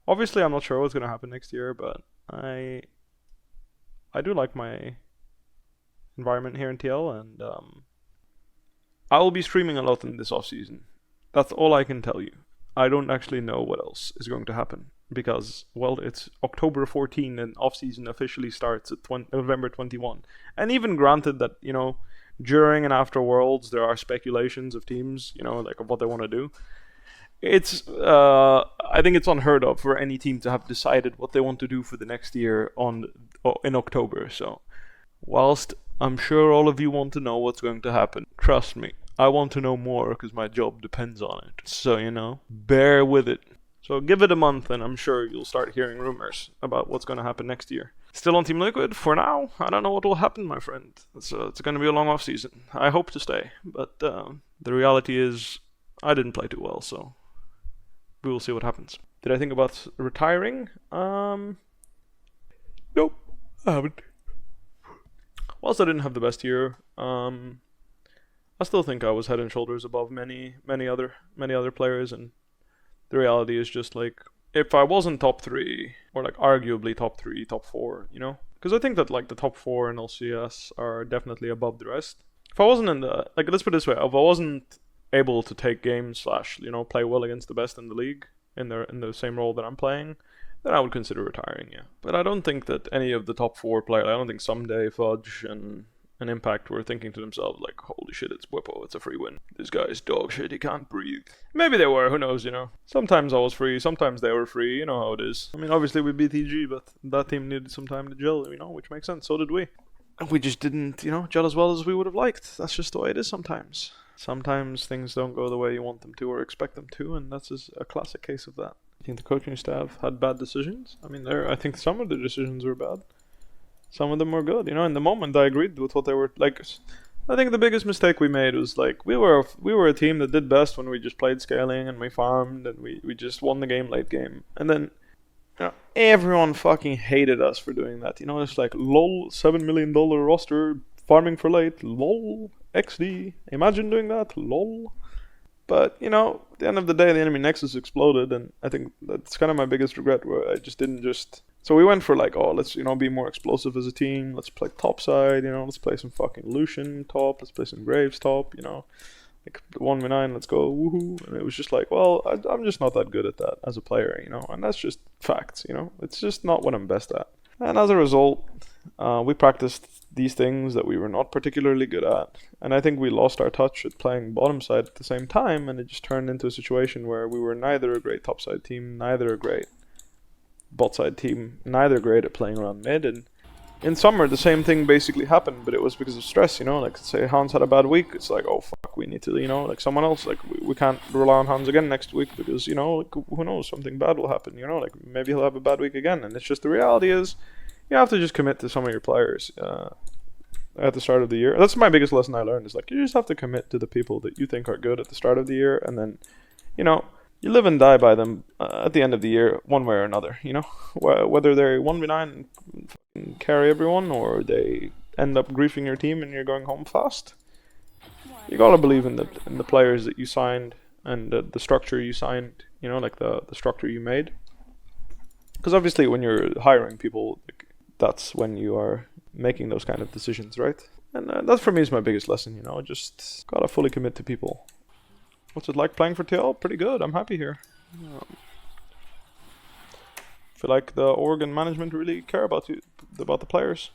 Obviously, I'm not sure what's gonna happen next year, but I do like my environment here in TL, and I will be streaming a lot in this off season. That's all I can tell you. I don't actually know what else is going to happen because, well, it's October 14 and off season officially starts at November 21. And even granted that, during and after Worlds there are speculations of teams, like of what they want to do. It's I think it's unheard of for any team to have decided what they want to do for the next year in October. So, whilst I'm sure all of you want to know what's going to happen, trust me, I want to know more because my job depends on it. So, bear with it. So give it a month and I'm sure you'll start hearing rumors about what's going to happen next year. Still on Team Liquid? For now, I don't know what will happen, my friend. It's going to be a long off season. I hope to stay, but the reality is I didn't play too well, so we will see what happens. Did I think about retiring? Nope, I haven't. Whilst I didn't have the best year, I still think I was head and shoulders above many other players, and the reality is just like if I wasn't top 3 or like arguably top 3, top 4, because I think that like the top 4 in LCS are definitely above the rest. If I wasn't in the let's put it this way, if I wasn't able to take games / play well against the best in the league in the same role that I'm playing, then I would consider retiring, yeah. But I don't think that any of the top 4 players, I don't think Someday, Fudge, and Impact were thinking to themselves like, holy shit, it's Bwipo, it's a free win. This guy's dog shit, he can't breathe. Maybe they were, who knows, Sometimes I was free, sometimes they were free, you know how it is. I mean, obviously we beat EG, but that team needed some time to gel, which makes sense, so did we. And we just didn't, gel as well as we would have liked. That's just the way it is sometimes. Sometimes things don't go the way you want them to or expect them to, and that's just a classic case of that. I think the coaching staff had bad decisions. I mean, I think some of the decisions were bad. Some of them were good. In the moment I agreed with what they were like. I think the biggest mistake we made was like we were a team that did best when we just played scaling and we farmed and we just won the game late game. And then everyone fucking hated us for doing that. It's like lol, $7 million roster farming for late, lol, XD. Imagine doing that, lol. But, at the end of the day, the enemy nexus exploded, and I think that's kind of my biggest regret, where I just didn't just... So we went for like, let's, be more explosive as a team, let's play topside, let's play some fucking Lucian top, let's play some Graves top, like the 1v9, let's go, woohoo. And it was just like, well, I'm just not that good at that as a player, and that's just facts, it's just not what I'm best at. And as a result, we practiced these things that we were not particularly good at. And I think we lost our touch at playing bottom side at the same time, and it just turned into a situation where we were neither a great top side team, neither a great bot side team, neither great at playing around mid. And in summer, the same thing basically happened, but it was because of stress, like say Hans had a bad week, it's like, oh fuck, we need to, like someone else, like we can't rely on Hans again next week because, like, who knows, something bad will happen, like maybe he'll have a bad week again. And it's just the reality is, you have to just commit to some of your players at the start of the year. That's my biggest lesson I learned, is like you just have to commit to the people that you think are good at the start of the year, and then, you live and die by them at the end of the year, one way or another, whether they're 1v9 and carry everyone, or they end up griefing your team and you're going home fast. You gotta believe in the players that you signed and the structure you signed, like the structure you made. Because obviously when you're hiring people, like, that's when you are making those kind of decisions, right? And that for me is my biggest lesson, just gotta fully commit to people. What's it like playing for TL? Pretty good, I'm happy here. Feel like the org and management really care about the players.